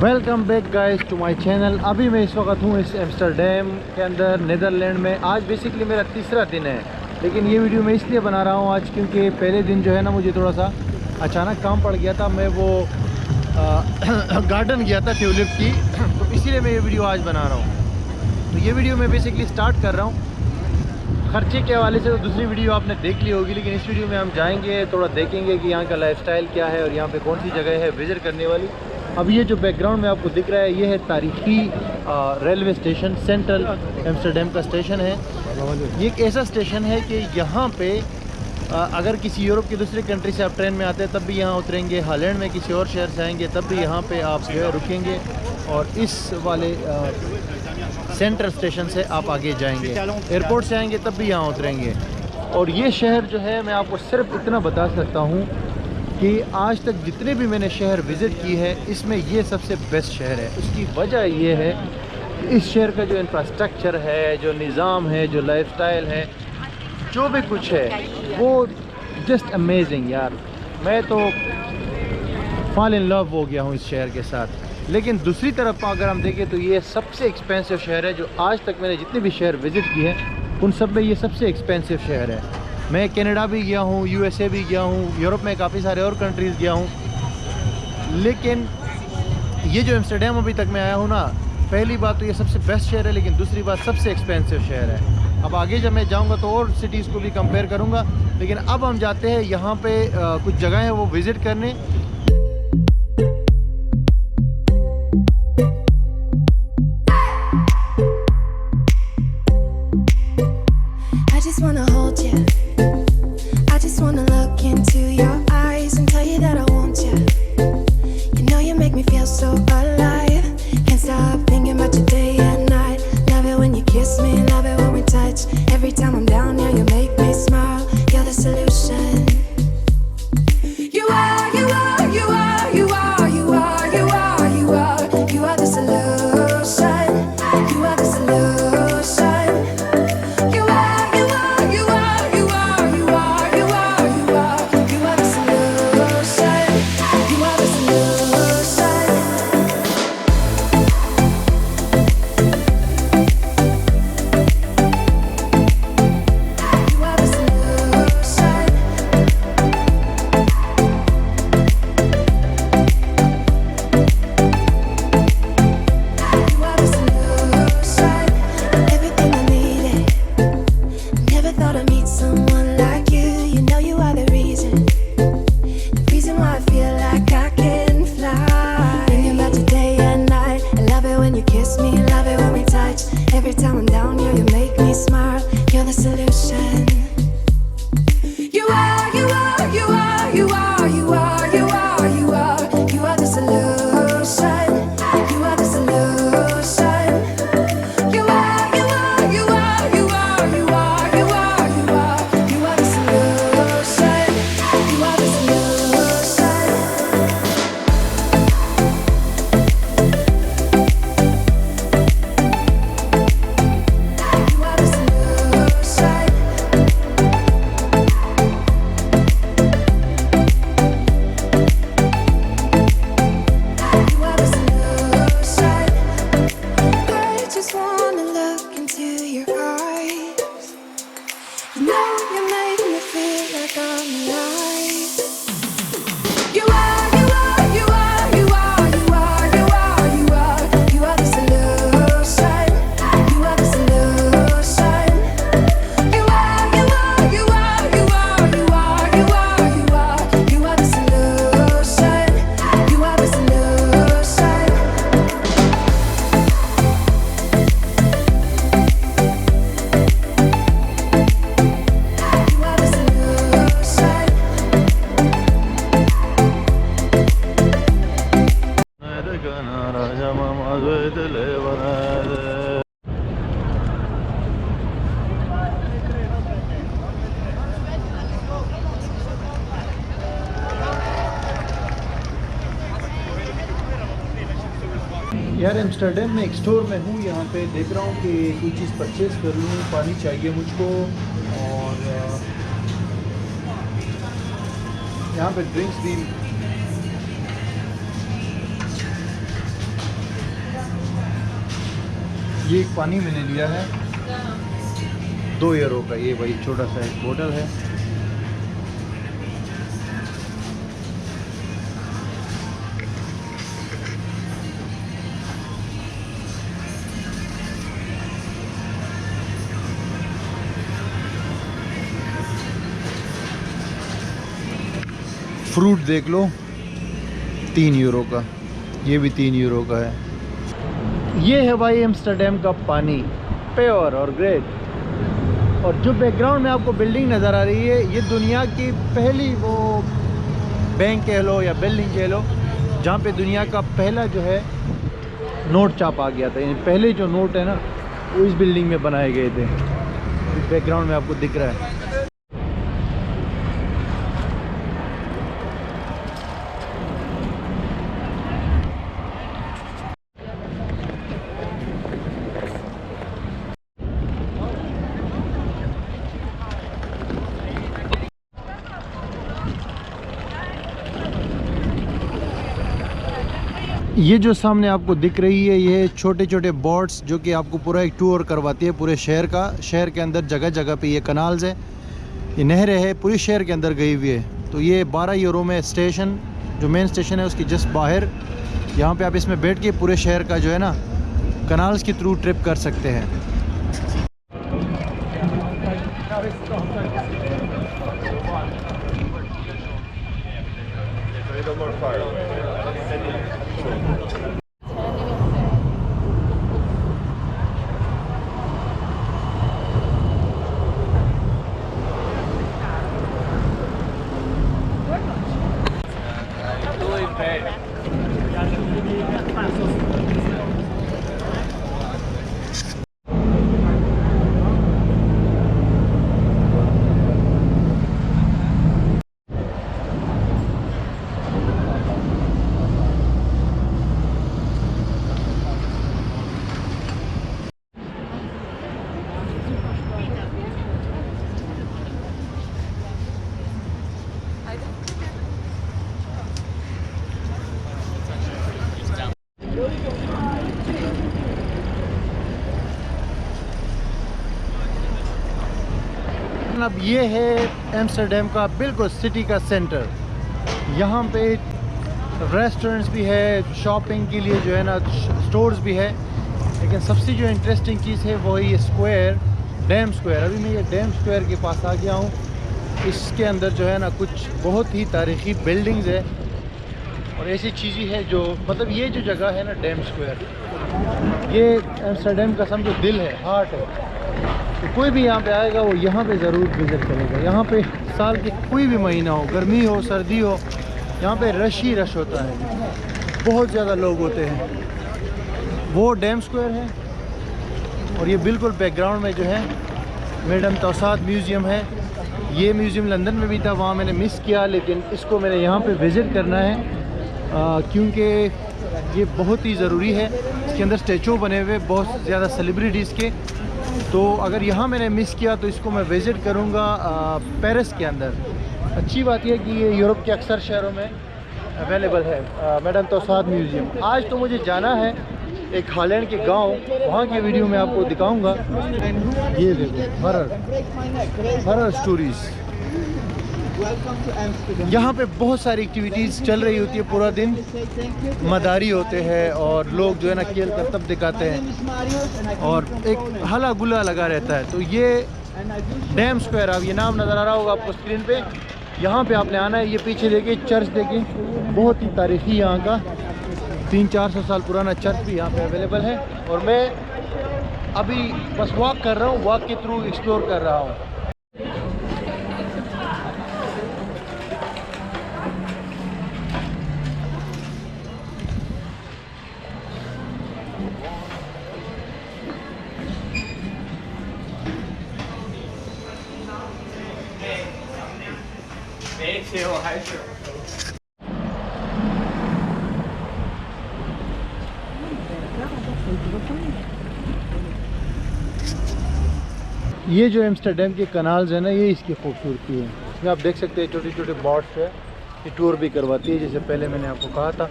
Welcome back guys to my channel. अभी मैं इस वक्त हूँ इस एम्स्टर्डम के अंदर नीदरलैंड में। आज बेसिकली मेरा तीसरा दिन है, लेकिन ये वीडियो मैं इसलिए बना रहा हूँ आज क्योंकि पहले दिन जो है ना मुझे थोड़ा सा अचानक काम पड़ गया था। मैं वो गार्डन गया था ट्यूलिप की, तो इसीलिए मैं ये वीडियो आज बना रहा हूँ। तो ये वीडियो मैं बेसिकली स्टार्ट कर रहा हूँ खर्चे के हवाले से। तो दूसरी वीडियो आपने देख ली होगी, लेकिन इस वीडियो में हम जाएंगे, थोड़ा देखेंगे कि यहाँ का लाइफस्टाइल क्या है और यहाँ पे कौन सी जगह है विज़िट करने वाली। अब ये जो बैकग्राउंड में आपको दिख रहा है ये है तारीखी रेलवे स्टेशन, सेंट्रल एम्स्टर्डम का स्टेशन है। ये एक ऐसा स्टेशन है कि यहाँ पे अगर किसी यूरोप की दूसरी कंट्री से आप ट्रेन में आते हैं तब भी यहाँ उतरेंगे, हॉलैंड में किसी और शहर से आएंगे तब भी यहाँ पे आप जो है रुकेंगे, और इस वाले सेंट्रल स्टेशन से आप आगे जाएंगे। एयरपोर्ट से आएंगे तब भी यहाँ उतरेंगे। और ये शहर जो है मैं आपको सिर्फ इतना बता सकता हूँ कि आज तक जितने भी मैंने शहर विज़िट की है इसमें ये सबसे बेस्ट शहर है। उसकी वजह ये है कि इस शहर का जो इंफ्रास्ट्रक्चर है, जो निज़ाम है, जो लाइफस्टाइल है, जो भी कुछ है वो जस्ट अमेजिंग यार। मैं तो फॉल इन लव हो गया हूँ इस शहर के साथ। लेकिन दूसरी तरफ अगर हम देखें तो ये सबसे एक्सपेंसिव शहर है। जो आज तक मैंने जितने भी शहर विज़िट किए हैं उन सब में ये सबसे एक्सपेंसिव शहर है। मैं कनाडा भी गया हूँ, यूएसए भी गया हूँ, यूरोप में काफ़ी सारे और कंट्रीज़ गया हूँ, लेकिन ये जो एम्स्टर्डम अभी तक मैं आया हूँ ना, पहली बात तो ये सबसे बेस्ट शहर है, लेकिन दूसरी बात सबसे एक्सपेंसिव शहर है। अब आगे जब मैं जाऊँगा तो और सिटीज़ को भी कंपेयर करूँगा, लेकिन अब हम जाते हैं यहाँ पे कुछ जगह है वो विज़िट करने। यार एम्स्टर्डम में एक स्टोर में हूँ, यहाँ पे देख रहा हूँ कि कोई चीज़ परचेज़ कर लूँ। पानी चाहिए मुझको, और यहाँ पे ड्रिंक्स भी ये एक पानी मैंने लिया है 2 यूरो का, ये भाई छोटा सा एक बोतल है। फ्रूट देख लो 3 यूरो का, ये भी 3 यूरो का है। ये है भाई एम्स्टर्डम का पानी, प्योर और ग्रेट। और जो बैकग्राउंड में आपको बिल्डिंग नज़र आ रही है, ये दुनिया की पहली वो बैंक कह लो या बिल्डिंग कह लो जहाँ पे दुनिया का पहला जो है नोट छापा गया था। यानी पहले जो नोट है ना वो इस बिल्डिंग में बनाए गए थे। बैकग्राउंड में आपको दिख रहा है। ये जो सामने आपको दिख रही है, ये छोटे छोटे बोट्स जो कि आपको पूरा एक टूर करवाती है पूरे शहर का। शहर के अंदर जगह जगह पे ये कनाल्स है, ये नहरें है, पूरी शहर के अंदर गई हुई है। तो ये 12 यूरो में स्टेशन, जो मेन स्टेशन है उसकी जस्ट बाहर, यहाँ पे आप इसमें बैठ के पूरे शहर का जो है ना कनाल्स के थ्रू ट्रिप कर सकते हैं। अब ये है एम्स्टर्डम का बिल्कुल सिटी का सेंटर। यहाँ पे रेस्टोरेंट्स भी है, शॉपिंग के लिए जो है ना स्टोर्स भी है, लेकिन सबसे जो इंटरेस्टिंग चीज़ है वो ये स्क्वायर, डैम स्क्वायर। अभी मैं ये डैम स्क्वायर के पास आ गया हूँ। इसके अंदर जो है ना कुछ बहुत ही तारीख़ी बिल्डिंग्स है और ऐसी चीज़ें है जो मतलब ये जो जगह है ना डैम स्क्वायर, ये एम्स्टर्डम का समझो दिल है, हार्ट है। तो कोई भी यहाँ पे आएगा वो यहाँ पे ज़रूर विज़िट करेगा। यहाँ पे साल के कोई भी महीना हो, गर्मी हो सर्दी हो, यहाँ पे रश ही रश होता है, बहुत ज़्यादा लोग होते हैं। वो डैम स्क्वायर है और ये बिल्कुल बैकग्राउंड में जो है मैडम तौसाद म्यूज़ियम है। ये म्यूज़ियम लंदन में भी था, वहाँ मैंने मिस किया, लेकिन इसको मैंने यहाँ पे विज़िट करना है क्योंकि ये बहुत ही ज़रूरी है। इसके अंदर स्टैचू बने हुए बहुत ज़्यादा सेलिब्रिटीज़ के, तो अगर यहाँ मैंने मिस किया तो इसको मैं विज़िट करूँगा पेरिस के अंदर। अच्छी बात यह है कि ये यूरोप के अक्सर शहरों में अवेलेबल है मैडम तौसाद म्यूज़ियम। आज तो मुझे जाना है एक हॉलैंड के गांव, वहाँ की वीडियो में आपको दिखाऊंगा। ये देखो हॉरर स्टोरीज़। यहाँ पे बहुत सारी एक्टिविटीज़ चल रही होती है पूरा दिन। मदारी होते हैं और लोग जो है ना खेल करतब दिखाते हैं और एक हला गुला लगा रहता है। तो ये डैम स्क्वायर, अब ये नाम नज़र आ रहा होगा आपको स्क्रीन पे, यहाँ पे आपने आना है। ये पीछे देखिए चर्च देखिए, बहुत ही तारीखी यहाँ का 300-400 साल पुराना चर्च भी यहाँ पे अवेलेबल है। और मैं अभी बस वॉक कर रहा हूँ, वॉक के थ्रू एक्सप्लोर कर रहा हूँ। ये जो एम्स्टर्डम के कनाल्स है ना, ये इसकी खूबसूरती है। इसमें आप देख सकते हैं छोटे छोटे बोट्स है, ये टूर भी करवाती है जैसे पहले मैंने आपको कहा था।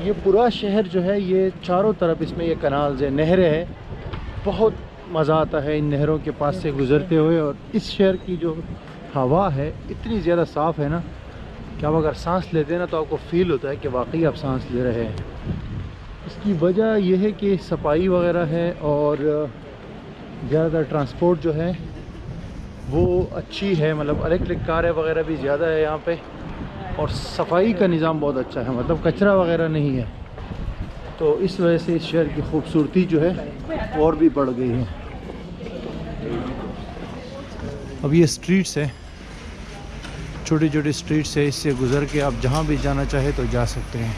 ये पूरा शहर जो है ये चारों तरफ इसमें ये कनाल्स है, नहरें हैं बहुत मज़ा आता है इन नहरों के पास से गुज़रते हुए। और इस शहर की जो हवा है इतनी ज़्यादा साफ़ है ना कि आप अगर सांस लेते हैं ना तो आपको फ़ील होता है कि वाकई आप सांस ले रहे हैं। इसकी वजह यह है कि सफाई वगैरह है और ज़्यादातर ट्रांसपोर्ट जो है वो अच्छी है, मतलब इलेक्ट्रिक कारें वगैरह भी ज़्यादा है यहाँ पे, और सफाई का निज़ाम बहुत अच्छा है, मतलब कचरा वगैरह नहीं है। तो इस वजह से इस शहर की खूबसूरती जो है और भी बढ़ गई है। अब ये स्ट्रीट्स है, छोटी छोटी स्ट्रीट्स है, इससे गुज़र के आप जहाँ भी जाना चाहे तो जा सकते हैं।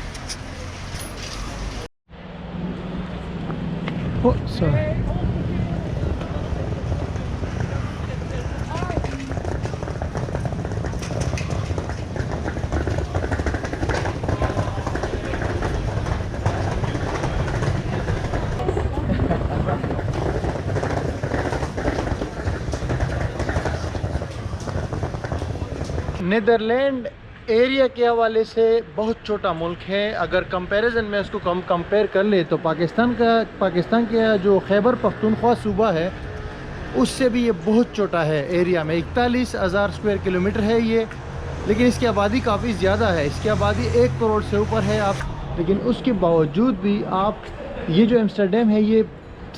नीदरलैंड एरिया के हवाले से बहुत छोटा मुल्क है। अगर कंपैरिजन में इसको कंपेयर कर ले तो पाकिस्तान का जो खैबर पख्तूनख्वा सूबा है उससे भी ये बहुत छोटा है एरिया में। 41,000 स्क्वायर किलोमीटर है ये, लेकिन इसकी आबादी काफ़ी ज़्यादा है, इसकी आबादी 1 करोड़ से ऊपर है। आप लेकिन उसके बावजूद भी आप ये जो एम्स्टर्डम है ये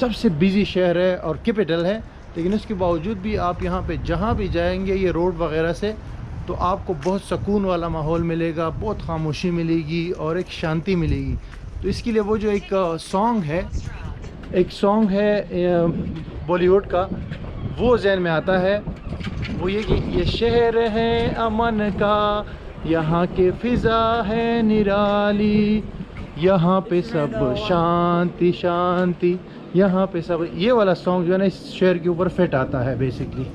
सबसे बिज़ी शहर है और कैपिटल है, लेकिन उसके बावजूद भी आप यहाँ पे जहाँ भी जाएंगे ये रोड वगैरह से तो आपको बहुत सुकून वाला माहौल मिलेगा, बहुत खामोशी मिलेगी और एक शांति मिलेगी। तो इसके लिए वो जो एक सॉन्ग है बॉलीवुड का, वो जहन में आता है, वो ये कि ये शहर है अमन का, यहाँ के फ़िज़ा है निराली, यहाँ पे सब शांति शांति, यहाँ पे सब, ये वाला सॉन्ग जो है ना इस शहर के ऊपर फिट आता है बेसिकली।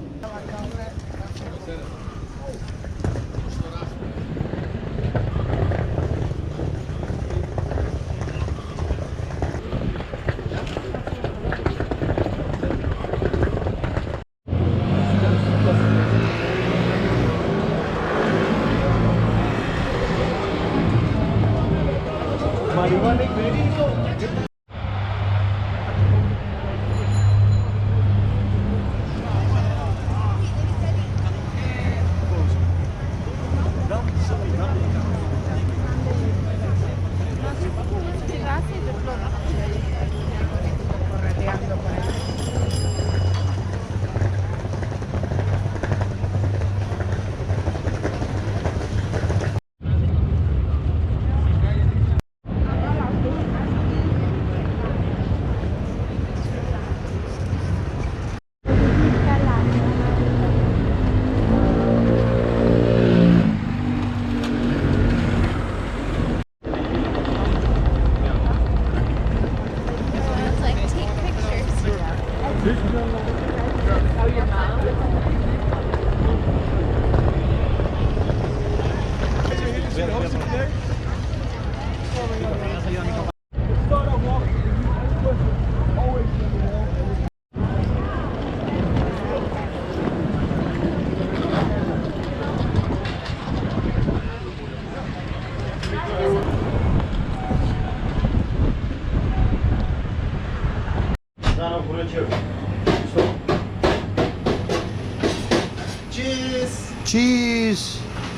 चीज़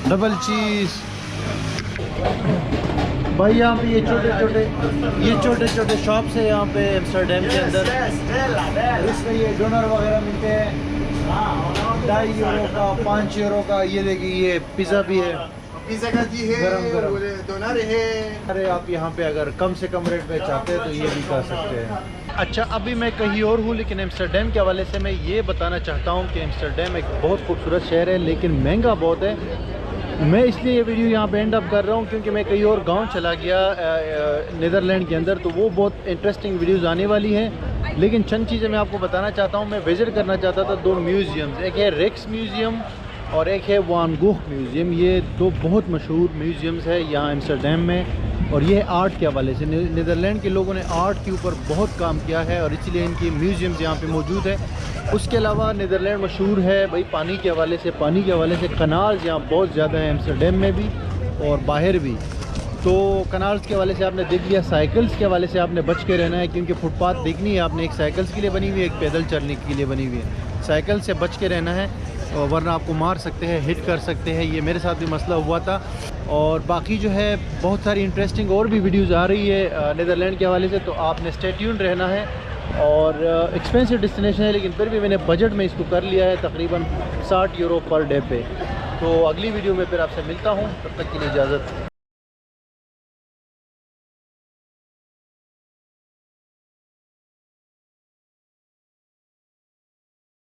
डबल चीज़ भाई। यहाँ पे ये छोटे छोटे शॉप्स है यहाँ पे एम्स्टर्डम के अंदर, इसमें ये डोनर वगैरह मिलते हैं 2.5 यूरो का, 5 यूरो का। ये देखिए ये पिज़्ज़ा भी है, पिज़्ज़ा का जी है, गरम डोनर है। अरे आप यहाँ पे अगर कम से कम रेट में चाहते हैं तो ये भी कर सकते हैं। अच्छा अभी मैं कहीं और हूँ, लेकिन एम्स्टर्डम के हवाले से मैं ये बताना चाहता हूँ कि एम्स्टर्डम एक बहुत खूबसूरत शहर है, लेकिन महंगा बहुत है। मैं इसलिए ये वीडियो यहाँ पे एंड अप कर रहा हूँ क्योंकि मैं कहीं और गांव चला गया नीदरलैंड के अंदर, तो वो बहुत इंटरेस्टिंग वीडियोज़ आने वाली हैं। लेकिन चंद चीज़ें मैं आपको बताना चाहता हूँ। मैं विज़िट करना चाहता था 2 म्यूज़ियम्स, एक है रिक्स म्यूज़ियम और एक है वान गोग म्यूज़ियम। ये 2 बहुत मशहूर म्यूज़ियम्स है यहाँ एम्स्टर्डम में, और ये आर्ट के हवाले से नीदरलैंड के लोगों ने आर्ट के ऊपर बहुत काम किया है और इसलिए इनकी म्यूज़ियम्स यहाँ पे मौजूद है। उसके अलावा नीदरलैंड मशहूर है भाई पानी के हवाले से, कनाल्स यहाँ बहुत ज़्यादा है एम्स्टर्डम में भी और बाहर भी। तो कनाल्स के हवाले से आपने देख लिया, साइकिल्स के हवाले से आपने बच के रहना है, क्योंकि फुटपाथ देखनी है आपने, एक साइकिल्स के लिए बनी हुई है, एक पैदल चलने के लिए बनी हुई है। साइकिल से बच के रहना है वरना आपको मार सकते हैं, हिट कर सकते हैं। ये मेरे साथ भी मसला हुआ था। और बाकी जो है बहुत सारी इंटरेस्टिंग और भी वीडियोज़ आ रही है नीदरलैंड के हवाले से, तो आपने स्टे ट्यून्ड रहना है। और एक्सपेंसिव डेस्टिनेशन है लेकिन फिर भी मैंने बजट में इसको कर लिया है, तकरीबन 60 यूरो पर डे पे। तो अगली वीडियो में फिर आपसे मिलता हूँ, तब तक के लिए इजाज़त।